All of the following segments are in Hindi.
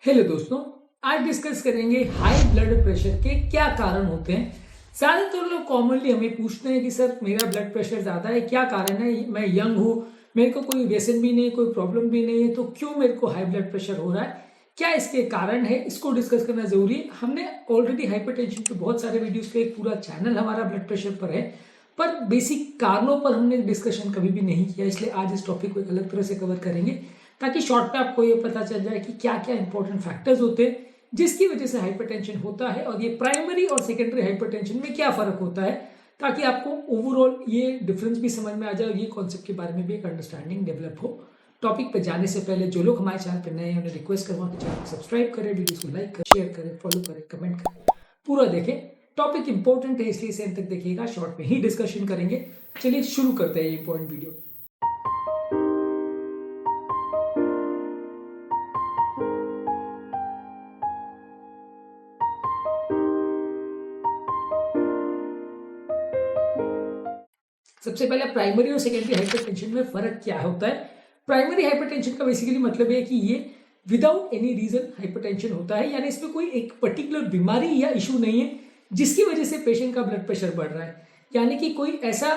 हेलो दोस्तों, आज डिस्कस करेंगे हाई ब्लड प्रेशर के क्या कारण होते हैं। ज्यादातर लोग कॉमनली हमें पूछते हैं कि सर मेरा ब्लड प्रेशर ज्यादा है, क्या कारण है? मैं यंग हूँ, मेरे को कोई व्यसन भी नहीं, कोई प्रॉब्लम भी नहीं है, तो क्यों मेरे को हाई ब्लड प्रेशर हो रहा है? क्या इसके कारण है? इसको डिस्कस करना जरूरी है। हमने ऑलरेडी हाइपरटेंशन पे बहुत सारे वीडियोस का एक पूरा चैनल हमारा ब्लड प्रेशर पर है, पर बेसिक कारणों पर हमने डिस्कशन कभी भी नहीं किया, इसलिए आज इस टॉपिक को एक अलग तरह से कवर करेंगे ताकि शॉर्ट में आपको ये पता चल जाए कि क्या क्या इंपॉर्टेंट फैक्टर्स होते हैं जिसकी वजह से हाइपरटेंशन होता है और ये प्राइमरी और सेकेंडरी हाइपरटेंशन में क्या फर्क होता है, ताकि आपको ओवरऑल ये डिफरेंस भी समझ में आ जाए और ये कॉन्सेप्ट के बारे में भी एक अंडरस्टैंडिंग डेवलप हो। टॉपिक पे जाने से पहले जो लोग हमारे चैनल पर नए हैं उन्हें रिक्वेस्ट करूंगा कि चैनल को सब्सक्राइब करें, वीडियो को लाइक करें, शेयर करें, फॉलो करें, कमेंट करें, पूरा देखें। टॉपिक इंपॉर्टेंट है इसलिए इसे अंत तक देखिएगा, शॉर्ट में ही डिस्कशन करेंगे। चलिए शुरू करते हैं ये इंपॉर्टेंट वीडियो। सबसे पहले प्राइमरी और सेकेंडरी हाइपरटेंशन में फर्क क्या होता है। प्राइमरी हाइपरटेंशन का बेसिकली मतलब है कि ये विदाउट एनी रीजन हाइपरटेंशन होता है, यानी इसमें कोई एक पर्टिकुलर बीमारी या इशू नहीं है जिसकी वजह से पेशेंट का ब्लड प्रेशर बढ़ रहा है। यानी कि कोई ऐसा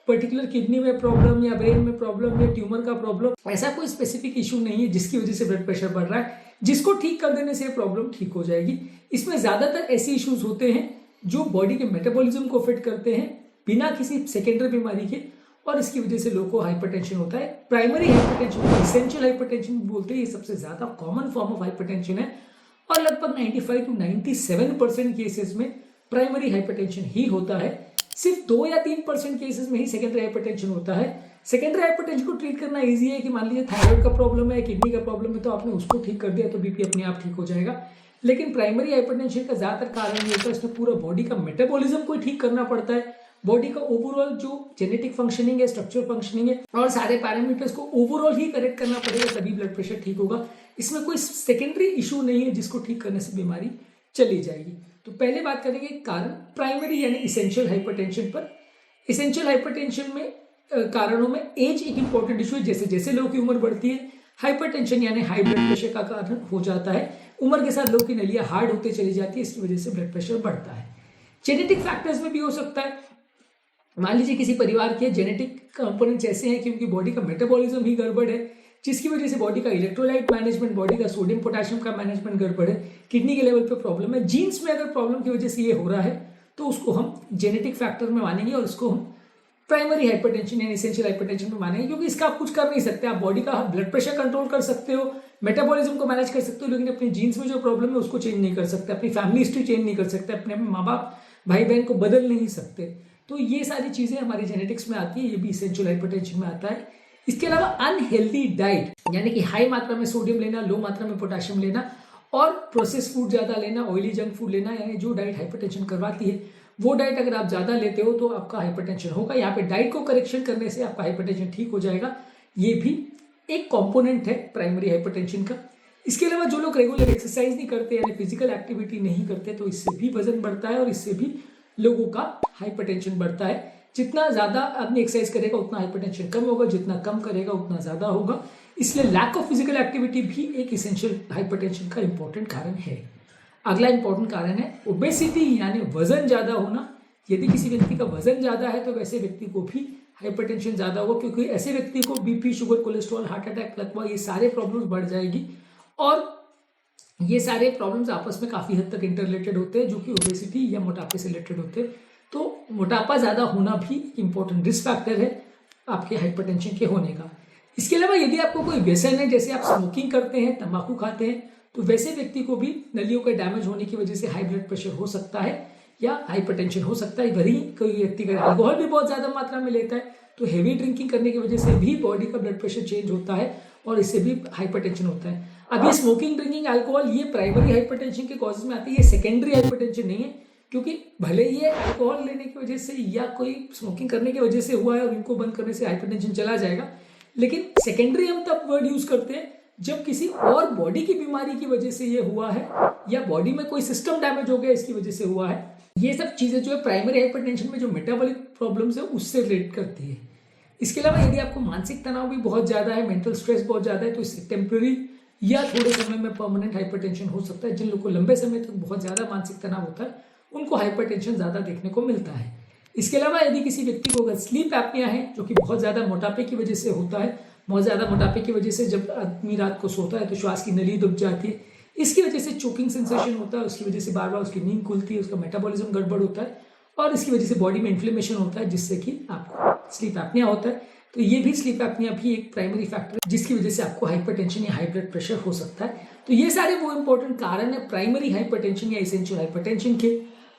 पर्टिकुलर किडनी में प्रॉब्लम या ब्रेन में प्रॉब्लम या ट्यूमर का प्रॉब्लम, ऐसा कोई स्पेसिफिक इशू नहीं है जिसकी वजह से ब्लड प्रेशर बढ़ रहा है, जिसको ठीक कर देने से प्रॉब्लम ठीक हो जाएगी। इसमें ज्यादातर ऐसे इश्यूज होते हैं जो बॉडी के मेटाबॉलिज्म को अफेक्ट करते हैं बिना किसी सेकेंडरी बीमारी के, और इसकी वजह से लोगों को हाइपरटेंशन होता है। प्राइमरी हाइपरटेंशन को एसेंशियल हाइपरटेंशन बोलते हैं, ये सबसे ज्यादा कॉमन फॉर्म ऑफ हाइपरटेंशन है और लगभग 95 to 97% केसेस में प्राइमरी हाइपरटेंशन ही होता है। सिर्फ 2 या 3% केसेस में ही सेकेंडरी हाइपरटेंशन होता है। सेकेंडरी हाइपरटेंशन को ट्रीट करना इजी है कि मान लीजिए थायराइड का प्रॉब्लम है, किडनी का प्रॉब्लम है, तो आपने उसको ठीक कर दिया तो बीपी अपने आप ठीक हो जाएगा। लेकिन प्राइमरी हाइपरटेंशन का ज्यादातर कारण ये होता है इसमें पूरा बॉडी का मेटाबॉलिज्म को ठीक करना पड़ता है, बॉडी का ओवरऑल जो जेनेटिक फंक्शनिंग है, स्ट्रक्चर फंक्शनिंग है और सारे पैरामीटर्स को ओवरऑल ही करेक्ट करना पड़ेगा, तभी ब्लड प्रेशर ठीक होगा। इसमें कोई सेकेंडरी इशू नहीं है जिसको ठीक करने से बीमारी चली जाएगी। तो पहले बात करेंगे कारण प्राइमरी यानी इसेंशियल हाइपरटेंशन पर। इसेंशियल हाइपरटेंशन में कारणों में एज एक इंपॉर्टेंट इशू है। जैसे जैसे लोगों की उम्र बढ़ती है हाइपरटेंशन यानी हाई ब्लड प्रेशर का कारण हो जाता है। उम्र के साथ लोगों की नलियां हार्ड होते चली जाती है, इसकी वजह से ब्लड प्रेशर बढ़ता है। जेनेटिक फैक्टर्स में भी हो सकता है। मान लीजिए किसी परिवार के जेनेटिक कंपोनेंट्स ऐसे हैं कि उनकी बॉडी का मेटाबॉलिज्म ही गड़बड़ है, जिसकी वजह से बॉडी का इलेक्ट्रोलाइट मैनेजमेंट, बॉडी का सोडियम पोटेशियम का मैनेजमेंट गड़बड़ है, किडनी के लेवल पे प्रॉब्लम है। जीन्स में अगर प्रॉब्लम की वजह से ये हो रहा है तो उसको हम जेनेटिक फैक्टर में मानेंगे और इसको हम प्राइमरी हाइपरटेंशन यानी एसेंशियल हाइपरटेंशन में मानेंगे, क्योंकि इसका आप कुछ कर नहीं सकते। आप बॉडी का ब्लड प्रेशर कंट्रोल कर सकते हो, मेटाबॉलिज्म को मैनेज कर सकते हो, लेकिन अपने जीन्स में जो प्रॉब्लम है उसको चेंज नहीं कर सकते, अपनी फैमिली हिस्ट्री चेंज नहीं कर सकते, अपने माँ बाप भाई बहन को बदल नहीं सकते। तो ये सारी चीजें हमारी जेनेटिक्स में आती है, ये भी एसेंशियल हाइपरटेंशन में आता है। इसके अलावा अनहेल्दी डाइट यानी कि हाई मात्रा में सोडियम लेना, लो मात्रा में पोटेशियम लेना और प्रोसेस फूड ज्यादा लेना, ऑयली जंक फूड लेना, यानी जो डाइट हाइपरटेंशन करवाती है वो डाइट अगर आप ज्यादा लेते हो तो आपका हाइपरटेंशन होगा। यहाँ पे डाइट को करेक्शन करने से आपका हाइपरटेंशन ठीक हो जाएगा। ये भी एक कंपोनेंट है प्राइमरी हाइपरटेंशन का। इसके अलावा जो लोग रेगुलर एक्सरसाइज नहीं करते यानी फिजिकल एक्टिविटी नहीं करते तो इससे भी वजन बढ़ता है और इससे भी लोगों का हाइपरटेंशन बढ़ता है। जितना ज्यादा आदमी एक्सरसाइज करेगा उतना हाइपरटेंशन कम होगा, जितना कम करेगा उतना ज्यादा होगा। इसलिए लैक ऑफ फिजिकल एक्टिविटी भी एक एसेंशियल हाइपरटेंशन का इंपॉर्टेंट कारण है। अगला इंपॉर्टेंट कारण है ओबेसिटी यानी वजन ज्यादा होना। यदि किसी व्यक्ति का वजन ज्यादा है तो वैसे व्यक्ति को भी हाइपरटेंशन ज्यादा होगा, क्योंकि ऐसे व्यक्ति को BP, sugar, cholesterol, heart attack, लकवा, ये सारे प्रॉब्लम्स बढ़ जाएगी और ये सारे प्रॉब्लम्स आपस में काफी हद तक इंटर रिलेटेड होते हैं, जो कि ओबेसिटी या मोटापे से रिलेटेड होते हैं। तो मोटापा ज्यादा होना भी इंपॉर्टेंट रिस्क फैक्टर है आपके हाइपरटेंशन के होने का। इसके अलावा यदि आपको कोई व्यसन है, जैसे आप स्मोकिंग करते हैं, तंबाकू खाते हैं, तो वैसे व्यक्ति को भी नलियों का डैमेज होने की वजह से हाई ब्लड प्रेशर हो सकता है या हाइपरटेंशन हो सकता है। वही कोई व्यक्ति का अल्कोहल भी बहुत ज्यादा मात्रा में लेता है तो हेवी ड्रिंकिंग करने की वजह से भी बॉडी का ब्लड प्रेशर चेंज होता है और इससे भी हाइपरटेंशन होता है। अब ये स्मोकिंग, ड्रिंकिंग, अल्कोहल ये प्राइमरी हाइपरटेंशन के कॉजेज में आती है, ये सेकेंडरी हाइपरटेंशन नहीं है, क्योंकि भले ये अल्कोहल लेने की वजह से या कोई स्मोकिंग करने की वजह से हुआ है और इनको बंद करने से हाइपरटेंशन चला जाएगा, लेकिन सेकेंडरी हम तब वर्ड यूज करते हैं जब किसी और बॉडी की बीमारी की वजह से ये हुआ है या बॉडी में कोई सिस्टम डैमेज हो गया इसकी वजह से हुआ है। ये सब चीजें जो है प्राइमरी हाइपरटेंशन में जो मेटाबॉलिक प्रॉब्लम्स है उससे रिलेट करती है। इसके अलावा यदि आपको मानसिक तनाव भी बहुत ज्यादा है, मेंटल स्ट्रेस बहुत ज्यादा है, तो इससे टेम्पररी या थोड़े समय में परमानेंट हाइपरटेंशन हो सकता है। जिन लोगों को लंबे समय तक बहुत ज़्यादा मानसिक तनाव होता है उनको हाइपरटेंशन ज़्यादा देखने को मिलता है। इसके अलावा यदि किसी व्यक्ति को अगर स्लीप एपनिया है जो कि बहुत ज़्यादा मोटापे की वजह से होता है, बहुत ज़्यादा मोटापे की वजह से जब आदमी रात को सोता है तो श्वास की नली दब जाती है, इसकी वजह से चोकिंग सेंसेशन होता है, उसकी वजह से बार बार उसकी नींद खुलती है, उसका मेटाबॉलिज्म गड़बड़ होता है और इसकी वजह से बॉडी में इन्फ्लेमेशन होता है जिससे कि आपको स्लीप एपनिया होता है। तो ये भी स्लीप एपनिया भी एक प्राइमरी फैक्टर है जिसकी वजह से आपको हाइपरटेंशन या हाई ब्लड प्रेशर हो सकता है। तो ये सारे वो इंपॉर्टेंट कारण है प्राइमरी हाइपरटेंशन या एसेंशियल हाइपरटेंशन के।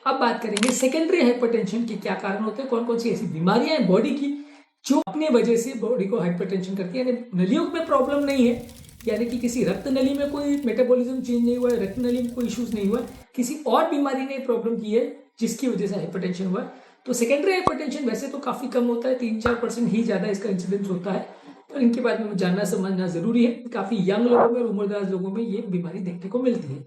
अब बात करेंगे सेकेंडरी हाइपरटेंशन के क्या कारण होते हैं, कौन कौन सी ऐसी बीमारियां हैं बॉडी की जो अपने वजह से बॉडी को हाइपरटेंशन करती है। यानी नलियों में प्रॉब्लम नहीं है, यानी कि किसी रक्त नली में कोई मेटाबॉलिज्म चेंज नहीं हुआ है, रक्त नली में कोई इश्यूज नहीं हुआ, किसी और बीमारी ने प्रॉब्लम की है जिसकी वजह से हाइपरटेंशन हुआ है। तो सेकेंडरी हाइपरटेंशन वैसे तो काफी कम होता है, 3-4% ही ज्यादा इसका इंसिडेंस होता है, पर इनके बारे में जानना समझना जरूरी है। काफी यंग लोगों में और उम्रदराज लोगों में ये बीमारी देखने को मिलती है।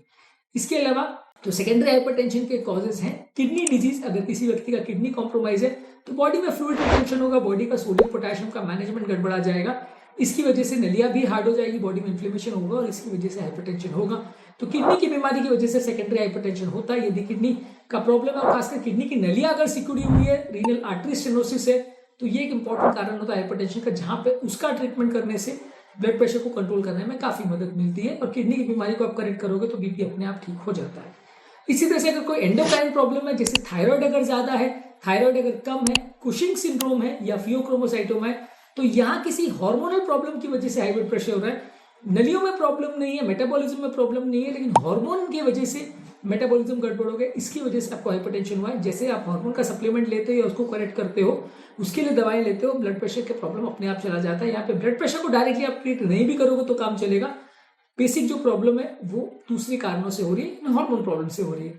इसके अलावा तो सेकेंडरी हाइपरटेंशन के कॉजेज हैं किडनी डिजीज। अगर किसी व्यक्ति का किडनी कॉम्प्रोमाइज है तो बॉडी में फ्लूइड रिटेंशन होगा, बॉडी का सोडियम पोटेशियम का मैनेजमेंट गड़बड़ा जाएगा, इसकी वजह से नलियां भी हार्ड हो जाएगी, बॉडी में इन्फ्लेमेशन होगा और इसकी वजह से हाइपरटेंशन होगा। तो किडनी की बीमारी की वजह से सेकेंडरी हाइपरटेंशन होता है। यदि किडनी का प्रॉब्लम है और खासकर किडनी की नलियां अगर सिकुड़ी हुई है, रीनल आर्टरी स्टेनोसिस है, तो ये एक इंपॉर्टेंट कारण होता है हाइपरटेंशन का, जहां पे उसका ट्रीटमेंट करने से ब्लड प्रेशर को कंट्रोल करने में काफी मदद मिलती है और किडनी की बीमारी को आप करेक्ट करोगे तो बीपी अपने आप ठीक हो जाता है। इसी तरह से अगर कोई एंडोक्राइन प्रॉब्लम है, जैसे थायराइड अगर ज्यादा है, थायराइड अगर कम है, कुशिंग सिंड्रोम है या फियोक्रोमोसाइटोमा है, तो यहाँ किसी हार्मोनल प्रॉब्लम की वजह से हाई ब्लड प्रेशर हो रहा है। नलियों में प्रॉब्लम नहीं है, मेटाबॉलिज्म में प्रॉब्लम नहीं है, लेकिन हार्मोन की वजह से मेटाबॉलिज्म गड़बड़ हो गया, इसकी वजह से आपको हाइपरटेंशन हुआ है। जैसे आप हार्मोन का सप्लीमेंट लेते हो या उसको करेक्ट करते हो, उसके लिए दवाएं लेते हो, ब्लड प्रेशर के प्रॉब्लम अपने आप चला जाता है। यहाँ पे ब्लड प्रेशर को डायरेक्टली आप ट्रीट नहीं भी करोगे तो काम चलेगा, बेसिक जो प्रॉब्लम है वो दूसरे कारणों से हो रही है, हार्मोन प्रॉब्लम से हो रही है।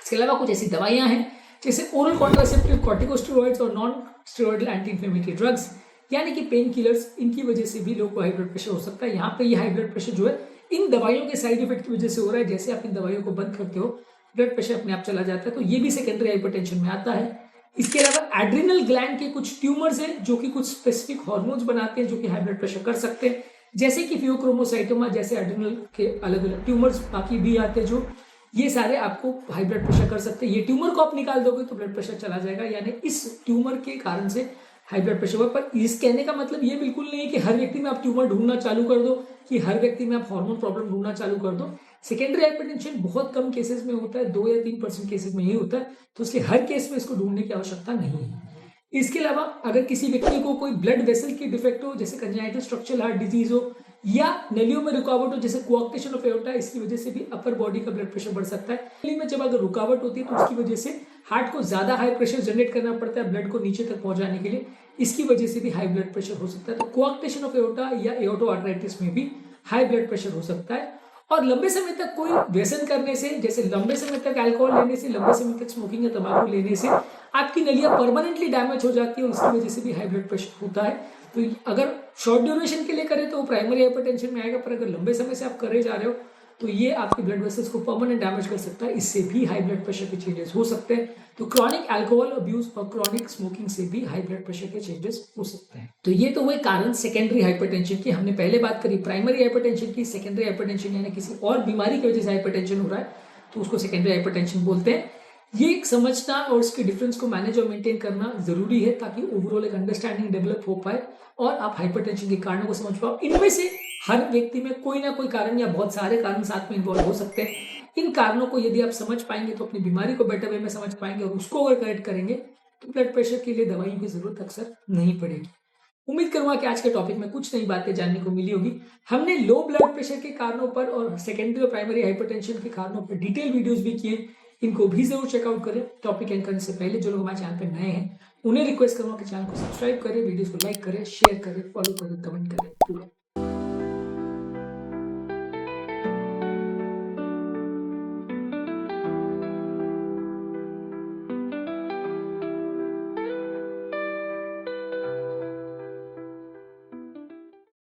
इसके अलावा कुछ ऐसी दवाइयां हैं जैसे ओरल कॉन्ट्रासेप्टिव, कॉर्टिकोस्टेरॉइड्स और non steroidal anti inflammatory drugs यानी कि पेन किलर्स, इनकी वजह से भी लोग को हाई ब्लड प्रेशर हो सकता है। यहाँ पे ये हाई ब्लड प्रेशर जो है इन दवाइयों के साइड इफेक्ट की वजह से हो रहा है। जैसे आप इन दवाइयों को बंद करते हो ब्लड प्रेशर अपने आप चला जाता है, तो ये भी सेकेंडरी हाइपरटेंशन में आता है। इसके अलावा एड्रिनल ग्लैंड के कुछ ट्यूमर्स हैं जो कि कुछ स्पेसिफिक हार्मोन्स बनाते हैं जो कि हाई ब्लड प्रेशर कर सकते हैं, जैसे कि फियोक्रोमोसाइटोमा जैसे एड्रिनल के अलग अलग ट्यूमर्स बाकी भी आते हैं, जो ये सारे आपको हाई ब्लड प्रेशर कर सकते हैं। ये ट्यूमर को आप निकाल दोगे तो ब्लड प्रेशर चला जाएगा, यानी इस ट्यूमर के कारण से हाई ब्लड प्रेशर हुआ। पर इस कहने का मतलब ये बिल्कुल नहीं है कि हर व्यक्ति में आप ट्यूमर ढूंढना चालू कर दो, कि हर व्यक्ति में आप हार्मोन प्रॉब्लम ढूंढना चालू कर दो। सेकेंडरी हाइपरटेंशन बहुत कम केसेस में होता है, 2 या 3% केसेस में ही होता है, तो इसलिए हर केस में इसको ढूंढने की आवश्यकता नहीं है। इसके अलावा अगर किसी व्यक्ति को कोई ब्लड वेसल की डिफेक्ट हो, जैसे कंजाइटल स्ट्रक्चरल हार्ट डिजीज हो या नलियों में रुकावट हो जैसे कोआक्टेशन ऑफ एओर्टा, इसकी वजह से भी अपर बॉडी का ब्लड प्रेशर बढ़ सकता है। नली में जब अगर रुकावट होती है तो उसकी वजह से हार्ट को ज्यादा हाई प्रेशर जनरेट करना पड़ता है ब्लड को नीचे तक पहुंचाने के लिए, इसकी वजह से भी हाई ब्लड प्रेशर हो सकता है। तो कोआक्टेशन ऑफ एओर्टा या एओर्टो आर्थराइटिस में भी हाई ब्लड प्रेशर हो सकता है। और लंबे समय तक कोई व्यसन करने से, जैसे लंबे समय तक अल्कोहल लेने से, लंबे समय तक स्मोकिंग या तंबाकू लेने से आपकी नलियां परमानेंटली डैमेज हो जाती है और इसकी वजह से भी हाई ब्लड प्रेशर होता है। तो अगर शॉर्ट ड्यूरेशन के लिए करें तो वो प्राइमरी हाइपरटेंशन में आएगा, पर अगर लंबे समय से आप करे जा रहे हो तो ये आपके ब्लड वेसल्स को परमानेंट डैमेज कर सकता है, इससे भी हाई ब्लड प्रेशर के चेंजेस हो सकते हैं। तो क्रॉनिक अल्कोहल अब्यूज और क्रॉनिक स्मोकिंग से भी हाई ब्लड प्रेशर के चेंजेस हो सकते हैं। तो ये तो हुए कारण सेकेंडरी हाइपरटेंशन की। हमने पहले बात करी प्राइमरी हाइपरटेंशन की। सेकेंडरी हाइपरटेंशन यानी किसी और बीमारी की वजह से हाइपरटेंशन हो रहा है तो उसको सेकेंडरी हाइपरटेंशन बोलते हैं। ये समझना और उसके डिफरेंस को मैनेज और मेंटेन करना जरूरी है ताकि ओवरऑल एक अंडरस्टैंडिंग डेवलप हो पाए और आप हाइपरटेंशन के कारणों को समझ पाओ। इनमें से हर व्यक्ति में कोई ना कोई कारण या बहुत सारे कारण साथ में इन्वॉल्व हो सकते हैं। इन कारणों को यदि आप समझ पाएंगे तो अपनी बीमारी को बेटर वे में समझ पाएंगे और उसको अगर करेक्ट करेंगे तो ब्लड प्रेशर के लिए दवाइयों की जरूरत अक्सर नहीं पड़ेगी। उम्मीद करूंगा कि आज के टॉपिक में कुछ नई बातें जानने को मिली होगी। हमने लो ब्लड प्रेशर के कारणों पर और सेकेंडरी और प्राइमरी हाइपरटेंशन के कारणों पर डिटेल वीडियोस भी किए, इनको भी जरूर चेकआउट करें। टॉपिक एंड करने से पहले जो लोग हमारे चैनल पर नए हैं उन्हें रिक्वेस्ट करूंगा कि चैनल को सब्सक्राइब करें, वीडियोस को लाइक करें, शेयर करें, फॉलो करें, कमेंट करें।